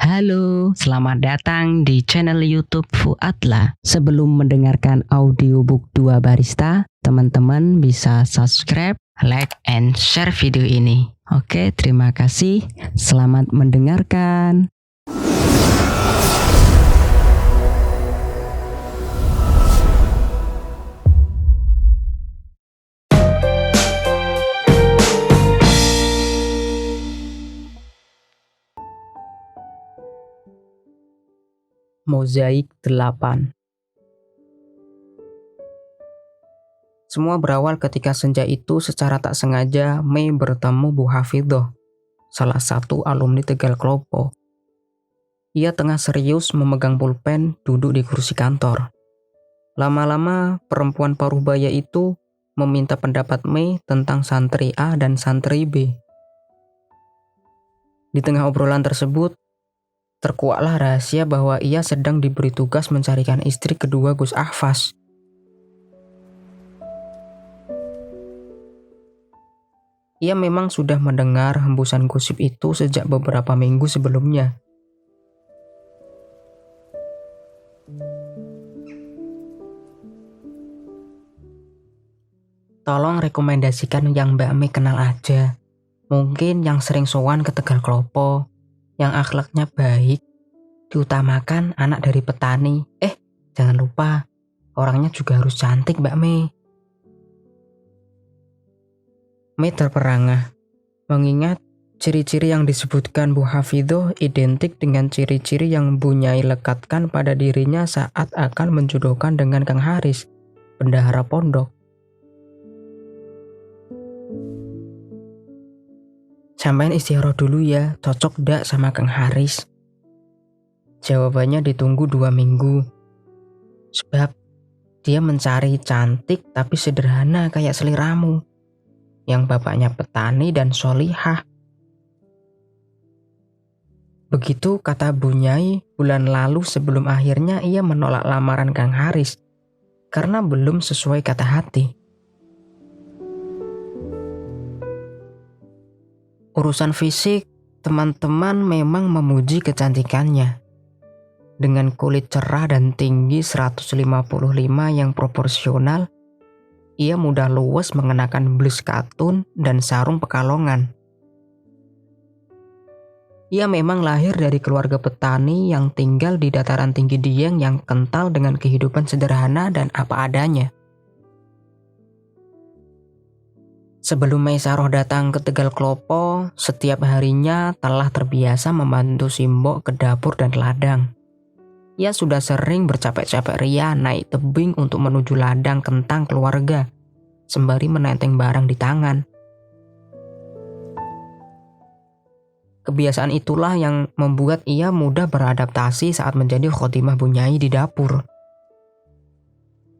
Halo, selamat datang di channel YouTube Fuadla. Sebelum mendengarkan audiobook 2 Barista, teman-teman bisa subscribe, like, and share video ini. Oke, terima kasih. Selamat mendengarkan. Mozaik 8. Semua berawal ketika senja itu secara tak sengaja Mei bertemu Bu Hafidhoh, salah satu alumni Tegal Klopo. Ia tengah serius memegang pulpen duduk di kursi kantor. Lama-lama perempuan parubaya itu meminta pendapat Mei tentang santri A dan santri B. Di tengah obrolan tersebut, terkuaklah rahasia bahwa ia sedang diberi tugas mencarikan istri kedua Gus Ahfaz. Ia memang sudah mendengar hembusan gosip itu sejak beberapa minggu sebelumnya. Tolong rekomendasikan yang Mbak Mei kenal aja. Mungkin yang sering sowan ke Tegal Klopo, yang akhlaknya baik, diutamakan anak dari petani. Jangan lupa, orangnya juga harus cantik Mbak Mei. Mei terperangah, mengingat ciri-ciri yang disebutkan Bu Hafidhoh identik dengan ciri-ciri yang Bu Nyai lekatkan pada dirinya saat akan menjodohkan dengan Kang Haris, bendahara pondok. Sampean istirahat dulu ya, cocok dak sama Kang Haris? Jawabannya ditunggu 2 minggu. Sebab dia mencari cantik tapi sederhana kayak seliramu, yang bapaknya petani dan solihah. Begitu kata Bu Nyai bulan lalu sebelum akhirnya ia menolak lamaran Kang Haris karena belum sesuai kata hati. Urusan fisik, teman-teman memang memuji kecantikannya. Dengan kulit cerah dan tinggi 155 yang proporsional, ia mudah luwes mengenakan blus katun dan sarung Pekalongan. Ia memang lahir dari keluarga petani yang tinggal di dataran tinggi Dieng yang kental dengan kehidupan sederhana dan apa adanya. Sebelum Mei Saroh datang ke Tegal Klopo, setiap harinya telah terbiasa membantu Simbok ke dapur dan ladang. Ia sudah sering bercapek-capek ria naik tebing untuk menuju ladang kentang keluarga, sembari menenteng barang di tangan. Kebiasaan itulah yang membuat ia mudah beradaptasi saat menjadi khotimah Bu Nyai di dapur.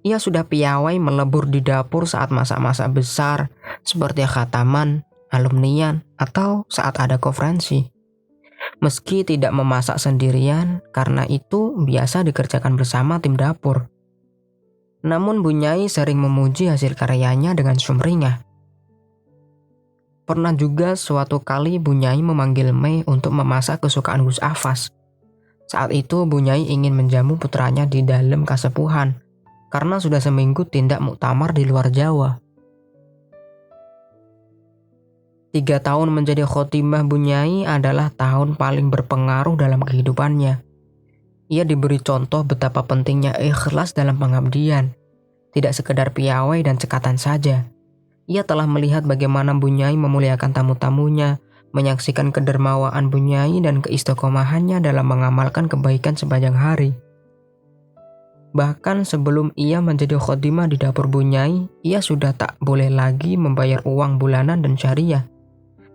Ia sudah piawai melebur di dapur saat masak-masak besar seperti khataman, alumnian, atau saat ada konferensi. Meski tidak memasak sendirian, karena itu biasa dikerjakan bersama tim dapur. Namun Bu Nyai sering memuji hasil karyanya dengan sumringah. Pernah juga suatu kali Bu Nyai memanggil Mei untuk memasak kesukaan Gus Ahfaz. Saat itu Bu Nyai ingin menjamu putranya di dalam kasepuhan, karena sudah seminggu tindak muktamar di luar Jawa. 3 tahun menjadi khotimah Bu Nyai adalah tahun paling berpengaruh dalam kehidupannya. Ia diberi contoh betapa pentingnya ikhlas dalam pengabdian, tidak sekedar piawai dan cekatan saja. Ia telah melihat bagaimana Bu Nyai memuliakan tamu-tamunya, menyaksikan kedermawaan Bu Nyai dan keistiqomahannya dalam mengamalkan kebaikan sepanjang hari. Bahkan sebelum ia menjadi khotimah di dapur Bu Nyai, ia sudah tak boleh lagi membayar uang bulanan dan syariah.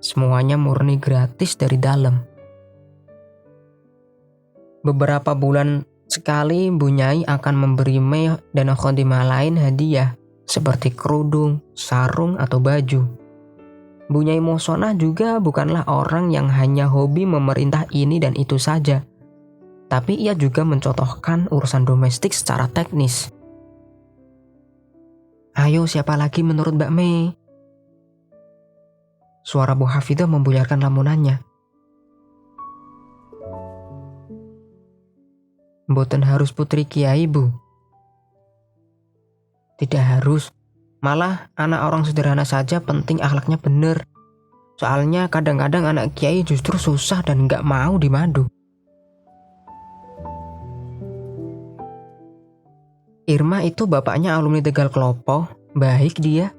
Semuanya murni gratis dari dalam. Beberapa bulan sekali Bu Nyai akan memberi Mei dan khotimah lain hadiah, seperti kerudung, sarung, atau baju. Bu Nyai Mosonah juga bukanlah orang yang hanya hobi memerintah ini dan itu saja. Tapi ia juga mencontohkan urusan domestik secara teknis. Ayo, siapa lagi menurut Mbak Mei? Suara Bu Hafidhoh membuyarkan lamunannya. Mboten harus putri kiai, Bu. Tidak harus. Malah anak orang sederhana saja penting akhlaknya bener. Soalnya kadang-kadang anak kiai justru susah dan nggak mau dimadu. Irma itu bapaknya alumni Tegal Klopo, baik dia.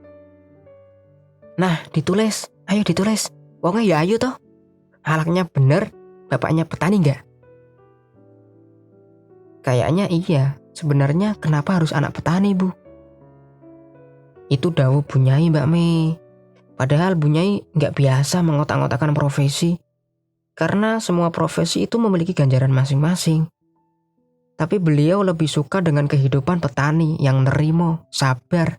Nah, ditulis, ayo ditulis. Wongnya ya ayo toh. Akhlaknya bener, bapaknya petani nggak? Kayaknya iya. Sebenarnya kenapa harus anak petani, Bu? Itu dawuh Bu Nyai, Mbak Mei. Padahal Bu Nyai nggak biasa mengotak-ngotakan profesi. Karena semua profesi itu memiliki ganjaran masing-masing. Tapi beliau lebih suka dengan kehidupan petani yang nerimo, sabar.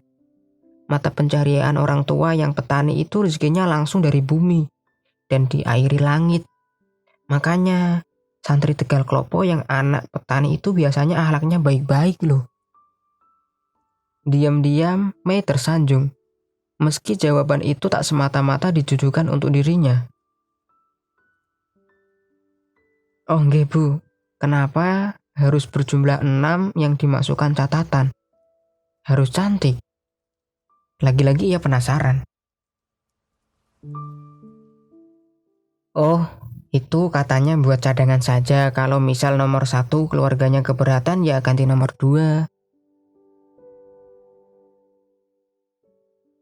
Mata pencaharian orang tua yang petani itu rezekinya langsung dari bumi dan diairi langit. Makanya santri Tegal Klopo yang anak petani itu biasanya akhlaknya baik-baik loh. Diam-diam Mei tersanjung. Meski jawaban itu tak semata-mata ditujukan untuk dirinya. Oh nggih Bu, kenapa harus berjumlah 6 yang dimasukkan catatan? Harus cantik. Lagi-lagi ia penasaran. Oh, itu katanya buat cadangan saja. Kalau misal nomor 1 keluarganya keberatan ya ganti nomor 2.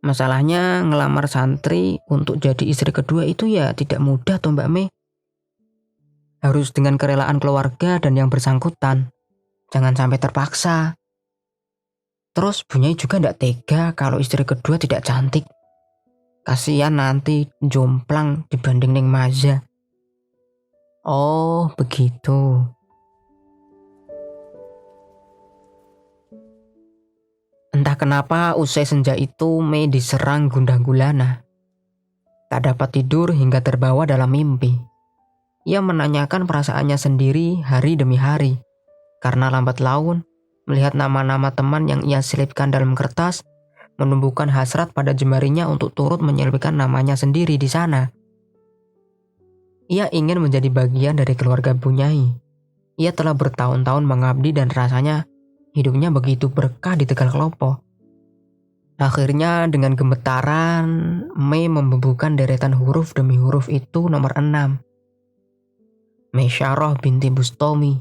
Masalahnya ngelamar santri untuk jadi istri kedua itu ya tidak mudah toh Mbak Mei. Harus dengan kerelaan keluarga dan yang bersangkutan. Jangan sampai terpaksa. Terus Bu Nyai juga tidak tega kalau istri kedua tidak cantik. Kasihan nanti jomplang dibanding Neng Maza. Oh, begitu. Entah kenapa usai senja itu Mei diserang gundah gulana. Tak dapat tidur hingga terbawa dalam mimpi. Ia menanyakan perasaannya sendiri hari demi hari. Karena lambat laun, melihat nama-nama teman yang ia selipkan dalam kertas, menumbuhkan hasrat pada jemarinya untuk turut menyelipkan namanya sendiri di sana. Ia ingin menjadi bagian dari keluarga Bu Nyai. Ia telah bertahun-tahun mengabdi dan rasanya hidupnya begitu berkah di Tegal Klopo. Akhirnya dengan gemetaran, Mei membubuhkan deretan huruf demi huruf itu nomor 6. Mesyarah binti Bustomi.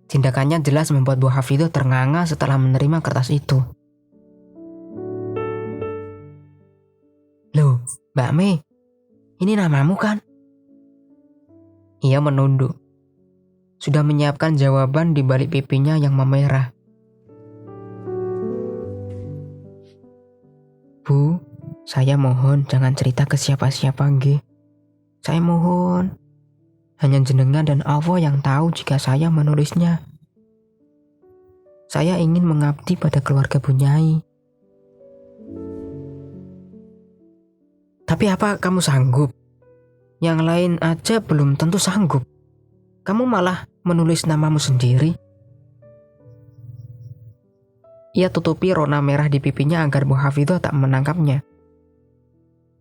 Tindakannya jelas membuat Bu Hafidhah ternganga setelah menerima kertas itu. Loh, Mbak Mei, ini namamu kan? Ia menunduk. Sudah menyiapkan jawaban di balik pipinya yang memerah. Bu, saya mohon jangan cerita ke siapa-siapa nggih. Saya mohon. Hanya jenengan dan Allah yang tahu jika saya menulisnya. Saya ingin mengabdi pada keluarga Bu Nyai. Tapi apa kamu sanggup? Yang lain aja belum tentu sanggup. Kamu malah menulis namamu sendiri. Ia tutupi rona merah di pipinya agar Bu Hafidhah tak menangkapnya.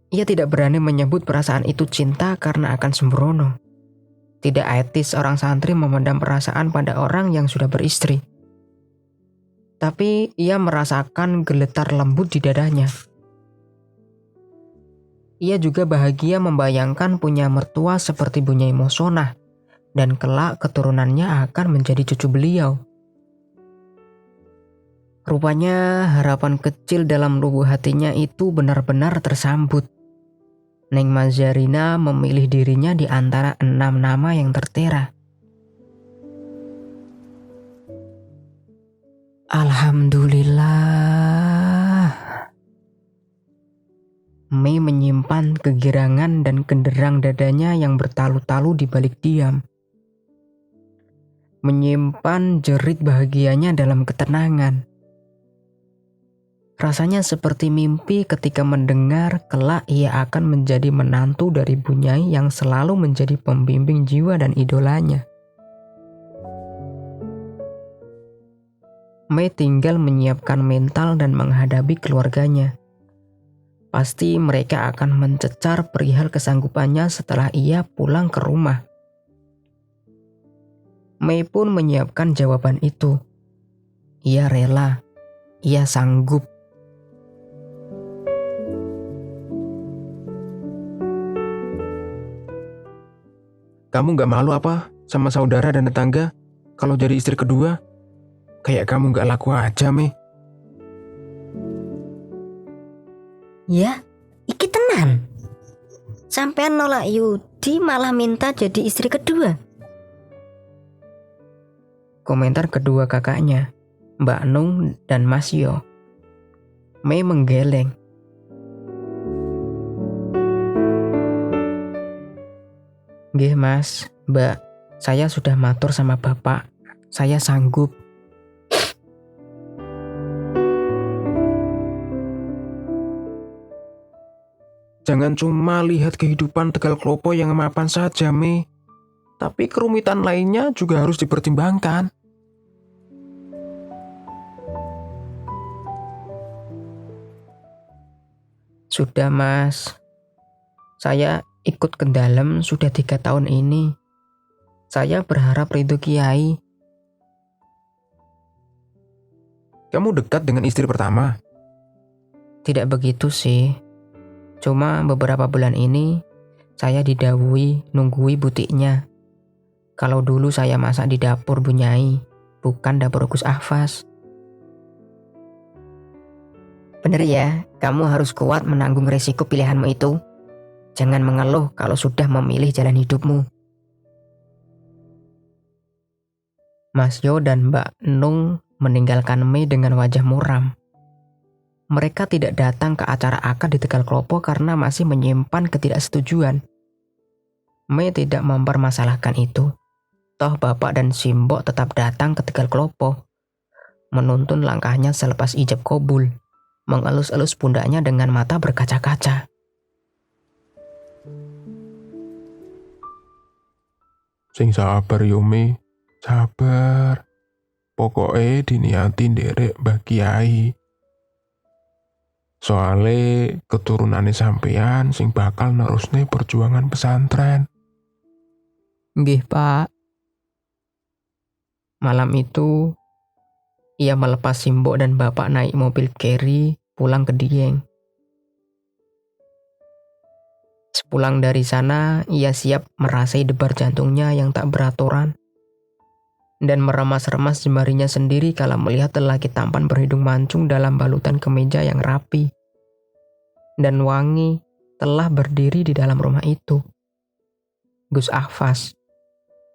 Ia tidak berani menyebut perasaan itu cinta karena akan sembrono. Tidak etis orang santri memendam perasaan pada orang yang sudah beristri. Tapi ia merasakan geletar lembut di dadanya. Ia juga bahagia membayangkan punya mertua seperti Bu Nyai Mosonah dan kelak keturunannya akan menjadi cucu beliau. Rupanya harapan kecil dalam lubuk hatinya itu benar-benar tersambut. Neng Mazarina memilih dirinya di antara 6 nama yang tertera. Alhamdulillah. Mei menyimpan kegirangan dan genderang dadanya yang bertalu-talu di balik diam. Menyimpan jerit bahagianya dalam ketenangan. Rasanya seperti mimpi ketika mendengar kelak ia akan menjadi menantu dari Bu Nyai yang selalu menjadi pembimbing jiwa dan idolanya. Mei tinggal menyiapkan mental dan menghadapi keluarganya. Pasti mereka akan mencecar perihal kesanggupannya setelah ia pulang ke rumah. Mei pun menyiapkan jawaban itu. Ia rela, ia sanggup. Kamu gak malu apa sama saudara dan tetangga kalau jadi istri kedua? Kayak kamu gak laku aja, Mei. Ya, iki tenan. Sampean nolak Yudi malah minta jadi istri kedua. Komentar kedua kakaknya, Mbak Nung dan Mas Yo. Mei menggeleng. Nggih Mas, Mbak, saya sudah matur sama Bapak. Saya sanggup. Jangan cuma lihat kehidupan Tegal Klopo yang mapan saja, Mei. Tapi kerumitan lainnya juga harus dipertimbangkan. Sudah Mas, saya ikut ke dalam sudah 3 tahun ini. Saya berharap ridho Kiai. Kamu dekat dengan istri pertama? Tidak begitu sih. Cuma beberapa bulan ini saya didhawuhi nunggui butiknya. Kalau dulu saya masak di dapur Bu Nyai, bukan dapur Gus Ahfas. Bener ya, kamu harus kuat menanggung resiko pilihanmu itu. Jangan mengeluh kalau sudah memilih jalan hidupmu. Mas Yo dan Mbak Nung meninggalkan Mei dengan wajah muram. Mereka tidak datang ke acara akad di Tegal Klopo karena masih menyimpan ketidaksetujuan. Mei tidak mempermasalahkan itu. Toh Bapak dan Simbok tetap datang ke Tegal Klopo, menuntun langkahnya selepas ijab kabul, mengelus-elus pundaknya dengan mata berkaca-kaca. Sing sabar yo, Mei. Sabar. Pokoknya diniati nderek Mbah Kiai. Soale keturunane sampean sing bakal nerusne perjuangan pesantren. Nggih Pak. Malam itu, ia melepas Simbok dan Bapak naik mobil carry pulang ke Dieng. Sepulang dari sana, ia siap merasai debar jantungnya yang tak beraturan dan meremas-remas jemarinya sendiri kala melihat lelaki tampan berhidung mancung dalam balutan kemeja yang rapi dan wangi telah berdiri di dalam rumah itu. Gus Ahfas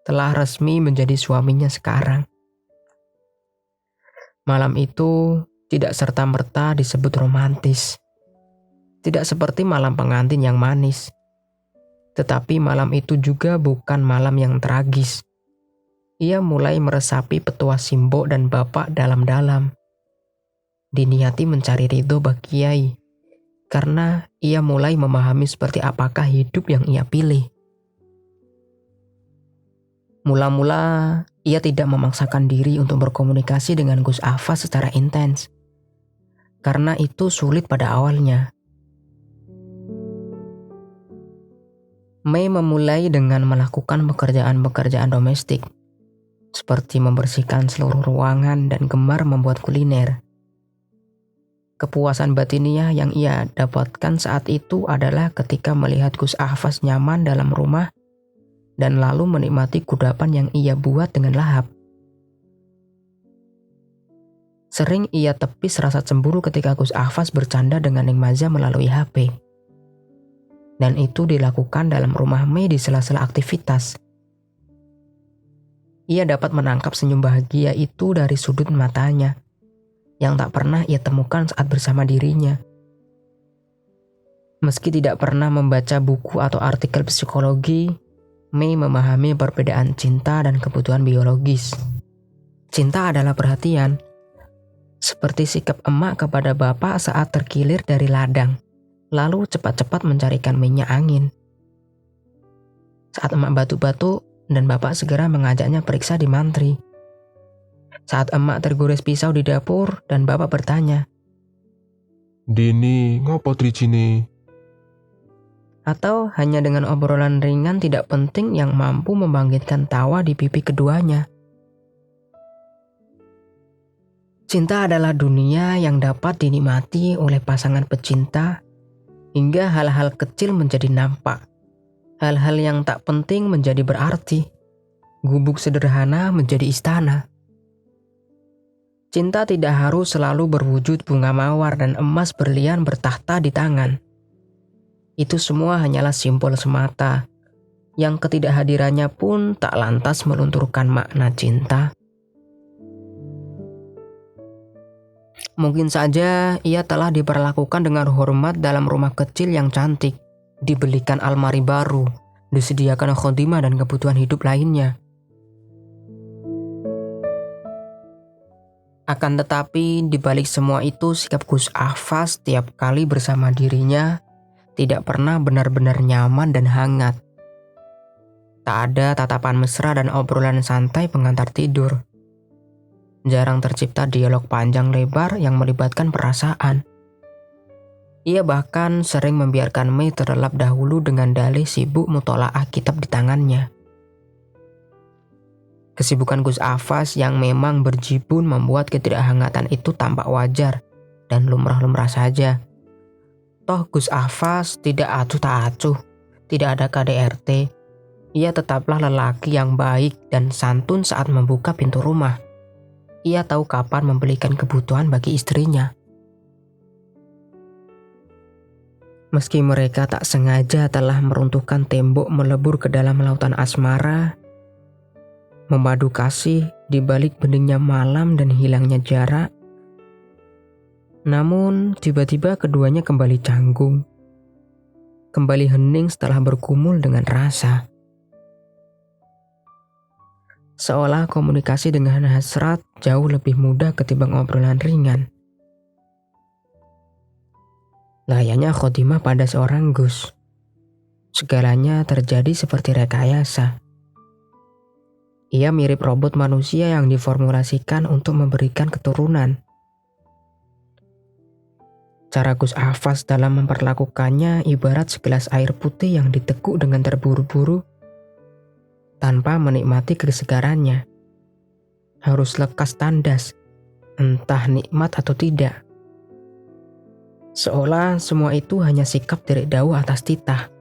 telah resmi menjadi suaminya sekarang. Malam itu tidak serta-merta disebut romantis. Tidak seperti malam pengantin yang manis. Tetapi malam itu juga bukan malam yang tragis. Ia mulai meresapi petua Simbok dan Bapak dalam-dalam. Diniati mencari ridho Mbah Kiai, karena ia mulai memahami seperti apakah hidup yang ia pilih. Mula-mula, ia tidak memaksakan diri untuk berkomunikasi dengan Gus Ahfas secara intens. Karena itu sulit pada awalnya. Mei memulai dengan melakukan pekerjaan-pekerjaan domestik, seperti membersihkan seluruh ruangan dan gemar membuat kuliner. Kepuasan batiniah yang ia dapatkan saat itu adalah ketika melihat Gus Ahfas nyaman dalam rumah dan lalu menikmati kudapan yang ia buat dengan lahap. Sering ia tepis rasa cemburu ketika Gus Ahfas bercanda dengan Neng Maza melalui HP. Dan itu dilakukan dalam rumah Mei di sela-sela aktivitas. Ia dapat menangkap senyum bahagia itu dari sudut matanya, yang tak pernah ia temukan saat bersama dirinya. Meski tidak pernah membaca buku atau artikel psikologi, Mei memahami perbedaan cinta dan kebutuhan biologis. Cinta adalah perhatian, seperti sikap emak kepada bapak saat terkilir dari ladang, lalu cepat-cepat mencarikan minyak angin. Saat emak batuk-batuk dan bapak segera mengajaknya periksa di mantri. Saat emak tergores pisau di dapur dan bapak bertanya, Dini, ngopo drijine? Atau hanya dengan obrolan ringan tidak penting yang mampu membangkitkan tawa di pipi keduanya. Cinta adalah dunia yang dapat dinikmati oleh pasangan pecinta hingga hal-hal kecil menjadi nampak. Hal-hal yang tak penting menjadi berarti. Gubuk sederhana menjadi istana. Cinta tidak harus selalu berwujud bunga mawar dan emas berlian bertahta di tangan. Itu semua hanyalah simbol semata, yang ketidakhadirannya pun tak lantas melunturkan makna cinta. Mungkin saja ia telah diperlakukan dengan hormat dalam rumah kecil yang cantik, dibelikan almari baru, disediakan khotimah dan kebutuhan hidup lainnya. Akan tetapi, di balik semua itu, sikap Gus Ahfaz setiap kali bersama dirinya tidak pernah benar-benar nyaman dan hangat. Tak ada tatapan mesra dan obrolan santai pengantar tidur. Jarang tercipta dialog panjang lebar yang melibatkan perasaan. Ia bahkan sering membiarkan Mei terlelap dahulu dengan dalih sibuk mutolaah kitab di tangannya. Kesibukan Gus Ahfaz yang memang berjibun membuat ketidakhangatan itu tampak wajar dan lumrah-lumrah saja. Toh Gus Ahfaz tidak acuh tak acuh, tidak ada KDRT. Ia tetaplah lelaki yang baik dan santun saat membuka pintu rumah. Ia tahu kapan membelikan kebutuhan bagi istrinya. Meski mereka tak sengaja telah meruntuhkan tembok melebur ke dalam lautan asmara, memadu kasih di balik beningnya malam dan hilangnya jarak, namun tiba-tiba keduanya kembali canggung, kembali hening setelah bergumul dengan rasa. Seolah komunikasi dengan hasrat jauh lebih mudah ketimbang obrolan ringan. Layaknya khotimah pada seorang Gus. Segalanya terjadi seperti rekayasa. Ia mirip robot manusia yang diformulasikan untuk memberikan keturunan. Cara Gus Ahfaz dalam memperlakukannya ibarat segelas air putih yang diteguk dengan terburu-buru tanpa menikmati kesegarannya. Harus lekas tandas, entah nikmat atau tidak. Seolah semua itu hanya sikap derek dawuh atas titah.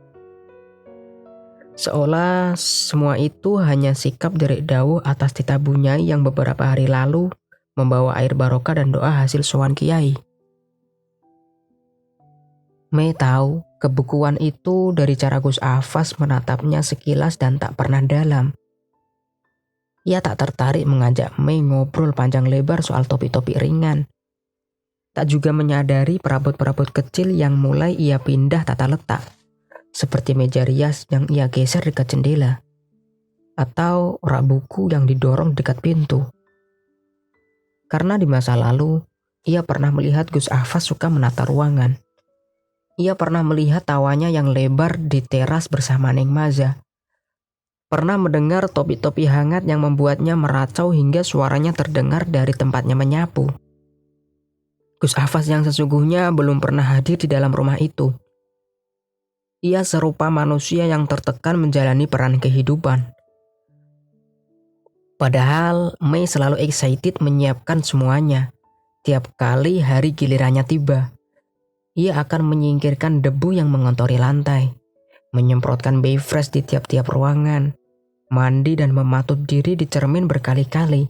Seolah semua itu hanya sikap derek dawuh atas titah Bunyai yang beberapa hari lalu membawa air barokah dan doa hasil sowan kiai. Mei tahu kebukuan itu dari cara Gus Ahfaz menatapnya sekilas dan tak pernah dalam. Ia tak tertarik mengajak Mei ngobrol panjang lebar soal topik-topik ringan. Tak juga menyadari perabot-perabot kecil yang mulai ia pindah tata letak, seperti meja rias yang ia geser dekat jendela, atau rak buku yang didorong dekat pintu. Karena di masa lalu, ia pernah melihat Gus Ahfaz suka menata ruangan. Ia pernah melihat tawanya yang lebar di teras bersama Neng Maza. Pernah mendengar topi-topi hangat yang membuatnya meracau hingga suaranya terdengar dari tempatnya menyapu. Gus Ahfaz yang sesungguhnya belum pernah hadir di dalam rumah itu. Ia serupa manusia yang tertekan menjalani peran kehidupan. Padahal Mei selalu excited menyiapkan semuanya. Tiap kali hari gilirannya tiba, ia akan menyingkirkan debu yang mengontori lantai, menyemprotkan Bayfresh di tiap-tiap ruangan, mandi dan mematut diri di cermin berkali-kali,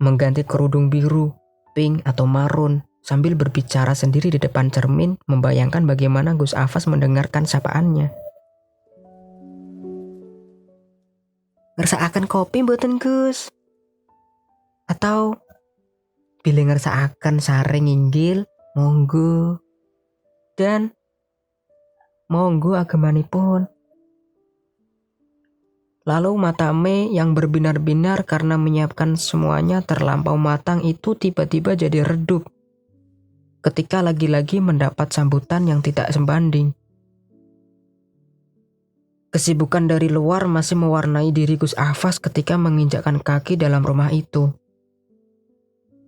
mengganti kerudung biru, pink atau marun, sambil berbicara sendiri di depan cermin, membayangkan bagaimana Gus Ahfaz mendengarkan sapaannya. Ngersaaken kopi mboten Gus? Atau bilih ngersaaken sare nginggil, monggo. Dan monggo agemanipun. Lalu mata Mei yang berbinar-binar karena menyiapkan semuanya terlampau matang itu tiba-tiba jadi redup ketika lagi-lagi mendapat sambutan yang tidak sebanding. Kesibukan dari luar masih mewarnai diri Gus Ahfaz ketika menginjakkan kaki dalam rumah itu.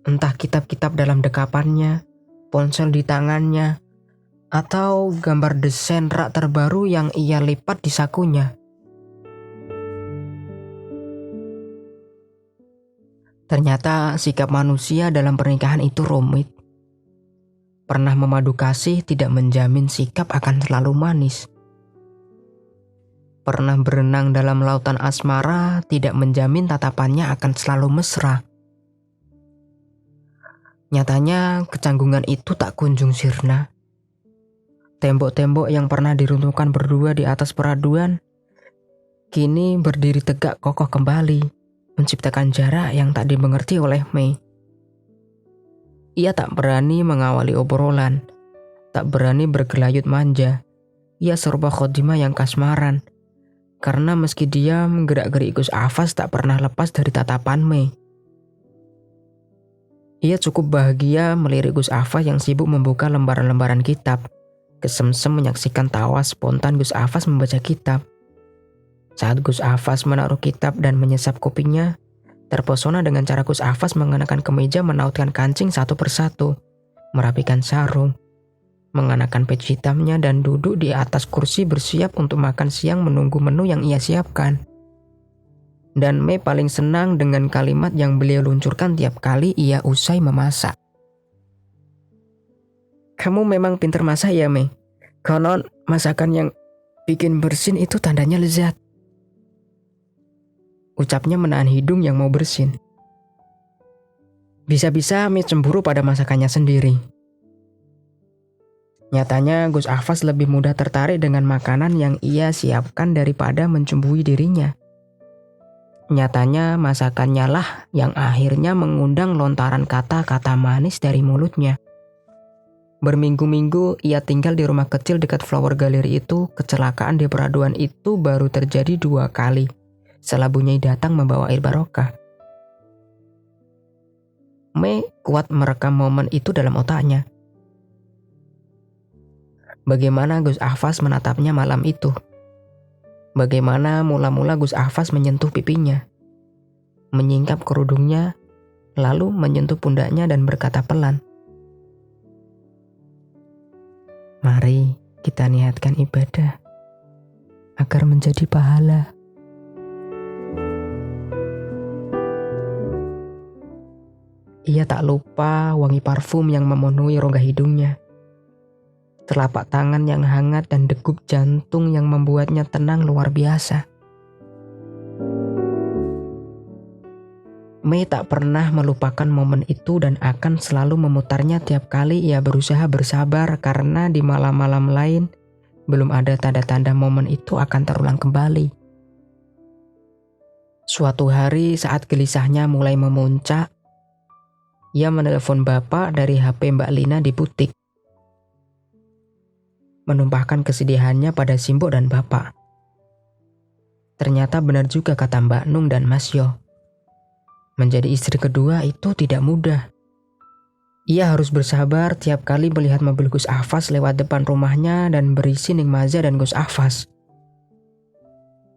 Entah kitab-kitab dalam dekapannya, ponsel di tangannya, atau gambar desain rak terbaru yang ia lipat di sakunya. Ternyata sikap manusia dalam pernikahan itu rumit. Pernah memadu kasih tidak menjamin sikap akan selalu manis. Pernah berenang dalam lautan asmara tidak menjamin tatapannya akan selalu mesra. Nyatanya kecanggungan itu tak kunjung sirna. Tembok-tembok yang pernah diruntuhkan berdua di atas peraduan, kini berdiri tegak kokoh kembali, menciptakan jarak yang tak dimengerti oleh Mei. Ia tak berani mengawali obrolan, tak berani bergelayut manja. Ia serupa khotimah yang kasmaran, karena meski diam, gerak-gerik Gus Afas tak pernah lepas dari tatapan Mei. Ia cukup bahagia melirik Gus Afas yang sibuk membuka lembaran-lembaran kitab. Kesemsem menyaksikan tawa spontan Gus Afas membaca kitab. Saat Gus Afas menaruh kitab dan menyesap kopinya, terpesona dengan cara Gus Afas mengenakan kemeja menautkan kancing satu persatu, merapikan sarung, mengenakan peci hitamnya dan duduk di atas kursi bersiap untuk makan siang menunggu menu yang ia siapkan. Dan Mei paling senang dengan kalimat yang beliau luncurkan tiap kali ia usai memasak. "Kamu memang pintar masak ya, Mei. Konon masakan yang bikin bersin itu tandanya lezat." Ucapnya menahan hidung yang mau bersin. Bisa-bisa Mei cemburu pada masakannya sendiri. Nyatanya Gus Afas lebih mudah tertarik dengan makanan yang ia siapkan daripada mencembui dirinya. Nyatanya masakannya lah yang akhirnya mengundang lontaran kata-kata manis dari mulutnya. Berminggu-minggu ia tinggal di rumah kecil dekat Flower Gallery itu. Kecelakaan di peraduan itu baru terjadi 2 kali. Setelah Bunyai datang membawa air barokah. Mei kuat merekam momen itu dalam otaknya. Bagaimana Gus Afas menatapnya malam itu. Bagaimana mula-mula Gus Afas menyentuh pipinya, menyingkap kerudungnya, lalu menyentuh pundaknya dan berkata pelan, "Mari kita niatkan ibadah agar menjadi pahala." Ia tak lupa wangi parfum yang memenuhi rongga hidungnya, telapak tangan yang hangat dan degup jantung yang membuatnya tenang luar biasa. Mei tak pernah melupakan momen itu dan akan selalu memutarnya tiap kali ia berusaha bersabar karena di malam-malam lain belum ada tanda-tanda momen itu akan terulang kembali. Suatu hari saat gelisahnya mulai memuncak, ia menelepon bapak dari HP Mbak Lina di butik. Menumpahkan kesedihannya pada Simbo dan bapak. Ternyata benar juga kata Mbak Nung dan Mas Yo. Menjadi istri kedua itu tidak mudah. Ia harus bersabar tiap kali melihat mobil Gus Afas lewat depan rumahnya dan berisi Ning Maza dan Gus Afas.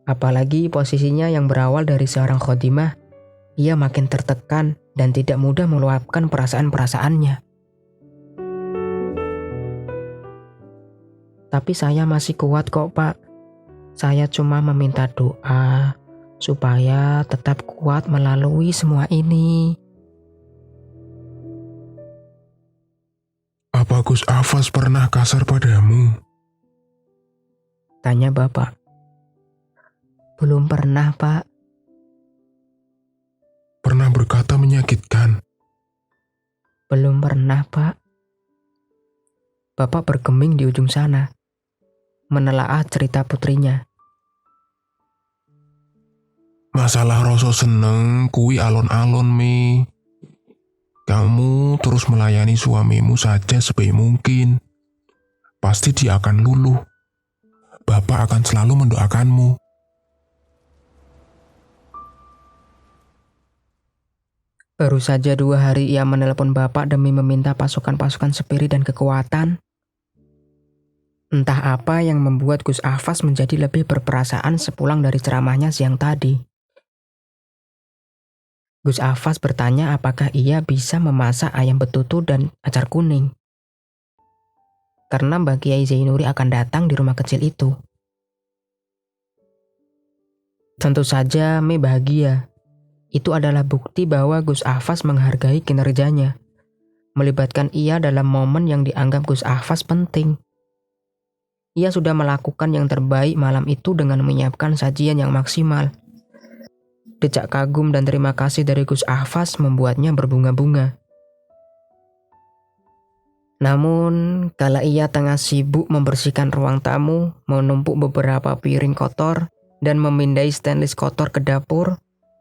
Apalagi posisinya yang berawal dari seorang khotimah, ia makin tertekan dan tidak mudah meluapkan perasaan-perasaannya. "Tapi saya masih kuat kok, Pak. Saya cuma meminta doa supaya tetap kuat melalui semua ini." Apa Gus Afas pernah kasar padamu? Tanya bapak. "Belum pernah, Pak." Pernah berkata menyakitkan? "Belum pernah, Pak." Bapak bergeming di ujung sana, menelaah cerita putrinya. Masalah rasa seneng kui alon-alon, Mei. Kamu terus melayani suamimu saja sebaik mungkin. Pasti dia akan luluh. Bapak akan selalu mendoakanmu. Baru saja 2 hari ia menelepon bapak demi meminta pasukan-pasukan spirit dan kekuatan. Entah apa yang membuat Gus Afas menjadi lebih berperasaan sepulang dari ceramahnya siang tadi. Gus Afas bertanya apakah ia bisa memasak ayam betutu dan acar kuning. karena Mbak Kiai Zainuri akan datang di rumah kecil itu. Tentu saja Mei bahagia. Itu adalah bukti bahwa Gus Ahfaz menghargai kinerjanya, melibatkan ia dalam momen yang dianggap Gus Ahfaz penting. Ia sudah melakukan yang terbaik malam itu dengan menyiapkan sajian yang maksimal. Decak kagum dan terima kasih dari Gus Ahfaz membuatnya berbunga-bunga. Namun, kala ia tengah sibuk membersihkan ruang tamu, menumpuk beberapa piring kotor, dan memindai stainless kotor ke dapur,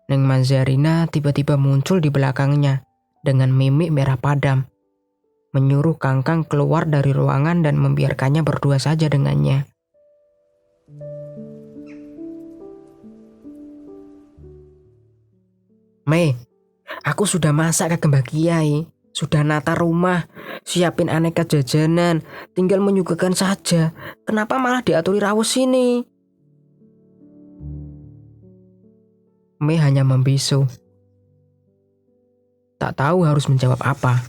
Neng Mazarina tiba-tiba muncul di belakangnya dengan mimik merah padam, menyuruh Kangkang keluar dari ruangan dan membiarkannya berdua saja dengannya. Mei, aku sudah masak ke Mbak Kiai, sudah nata rumah, siapin aneka jajanan, tinggal menyuguhkan saja. Kenapa malah diaturi rawus sini? Mei hanya membisu. Tak tahu harus menjawab apa.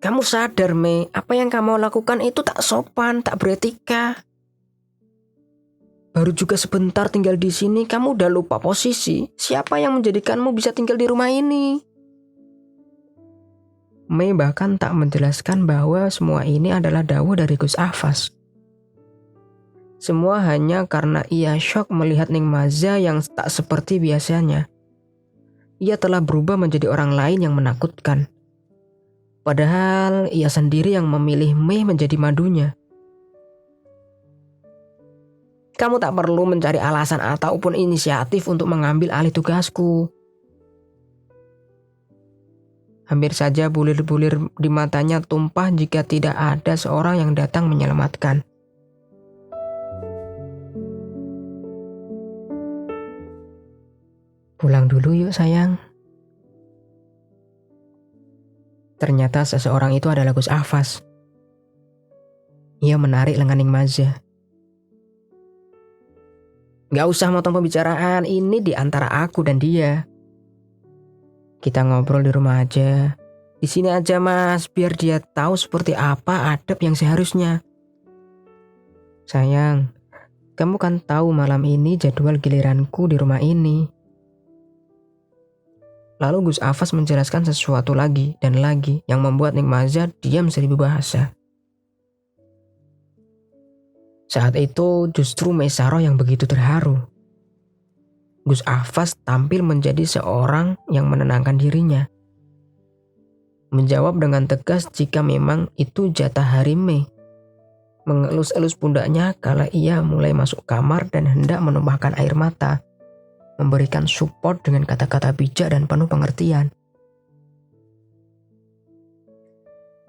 Kamu sadar, Mei, apa yang kamu lakukan itu tak sopan, tak beretika. Baru juga sebentar tinggal di sini, kamu udah lupa posisi. Siapa yang menjadikanmu bisa tinggal di rumah ini? Mei bahkan tak menjelaskan bahwa semua ini adalah dawuh dari Gus Ahfaz. Semua hanya karena ia syok melihat Ning Maza yang tak seperti biasanya. Ia telah berubah menjadi orang lain yang menakutkan. Padahal ia sendiri yang memilih Mei menjadi madunya. Kamu tak perlu mencari alasan ataupun inisiatif untuk mengambil alih tugasku. Hampir saja bulir-bulir di matanya tumpah jika tidak ada seorang yang datang menyelamatkan. Pulang dulu yuk sayang. Ternyata seseorang itu adalah Gus Ahfaz. Ia menarik lengan Ning Maza. Gak usah motong pembicaraan, ini di antara aku dan dia. Kita ngobrol di rumah aja. Di sini aja mas, biar dia tahu seperti apa adab yang seharusnya. Sayang, kamu kan tahu malam ini jadwal giliranku di rumah ini. Lalu Gus Ahfaz menjelaskan sesuatu lagi dan lagi yang membuat Ning Maza diam seribu bahasa. Saat itu justru Mesaroh yang begitu terharu. Gus Ahfaz tampil menjadi seorang yang menenangkan dirinya. Menjawab dengan tegas jika memang itu jatah hari Mei. Mengelus-elus pundaknya kala ia mulai masuk kamar dan hendak menumpahkan air mata. Memberikan support dengan kata-kata bijak dan penuh pengertian.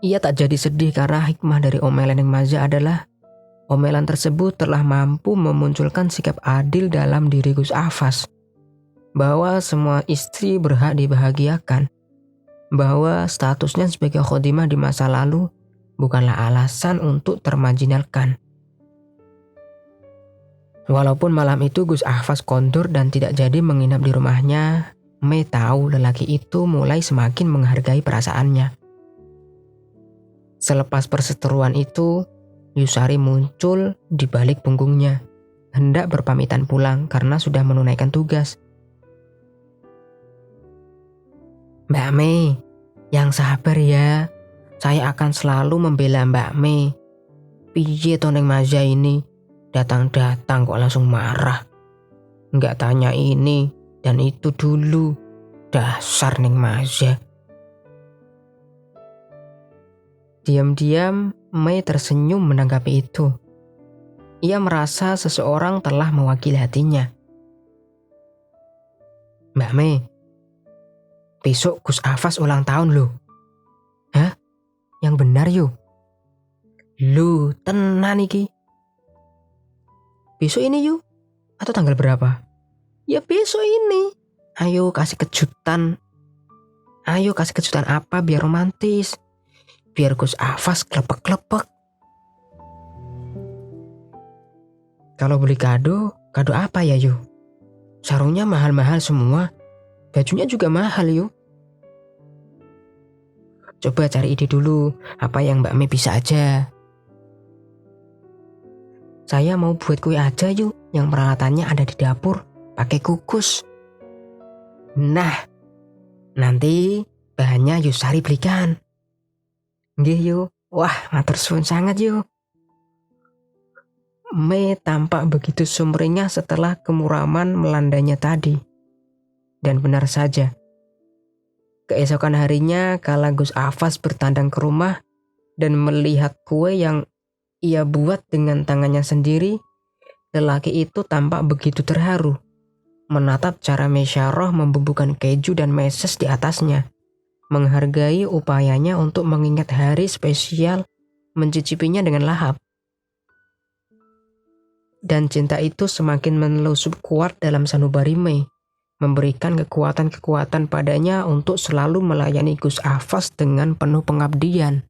Ia tak jadi sedih karena hikmah dari omelan Ning Maza adalah omelan tersebut telah mampu memunculkan sikap adil dalam diri Gus Ahfaz. Bahwa semua istri berhak dibahagiakan. Bahwa statusnya sebagai khodimah di masa lalu bukanlah alasan untuk termarginalkan. Walaupun malam itu Gus Ahfaz kondur dan tidak jadi menginap di rumahnya, Mei tahu lelaki itu mulai semakin menghargai perasaannya. Selepas perseteruan itu, Yusari muncul di balik punggungnya, hendak berpamitan pulang karena sudah menunaikan tugas. Mbak Mei, yang sabar ya. Saya akan selalu membela Mbak Mei. Piye to Neng Maza ini? Datang-datang kok langsung marah. Nggak tanya ini dan itu dulu. Dasar Neng Maza. Diam-diam, Mei tersenyum menanggapi itu. Ia merasa seseorang telah mewakili hatinya. Mbak Mei, besok Gus Ahfaz ulang tahun loh. Hah? Yang benar yuk? Lu tenan iki. Besok ini yuk? Atau tanggal berapa? Ya besok ini. Ayo kasih kejutan. Ayo kasih kejutan apa biar romantis. Biar Gus Ahfaz klepek-klepek. Kalau beli kado apa ya yuk? Sarungnya mahal-mahal semua. Bajunya juga mahal yuk. Coba cari ide dulu, apa yang Mbak Mei bisa aja. Saya mau buat kue aja yuk, yang peralatannya ada di dapur, pakai kukus. Nah, nanti bahannya Yusari belikan. Nggih yuk, wah matur suwun sangat yuk. Mei tampak begitu sumringah setelah kemuraman melandanya tadi. Dan benar saja, keesokan harinya kala Gus Afas bertandang ke rumah dan melihat kue yang ia buat dengan tangannya sendiri, lelaki itu tampak begitu terharu, menatap cara Mesyaroh membubuhkan keju dan meses di atasnya, menghargai upayanya untuk mengingat hari spesial mencicipinya dengan lahap. Dan cinta itu semakin menelusup kuat dalam sanubari Mei, memberikan kekuatan-kekuatan padanya untuk selalu melayani Gus Afas dengan penuh pengabdian.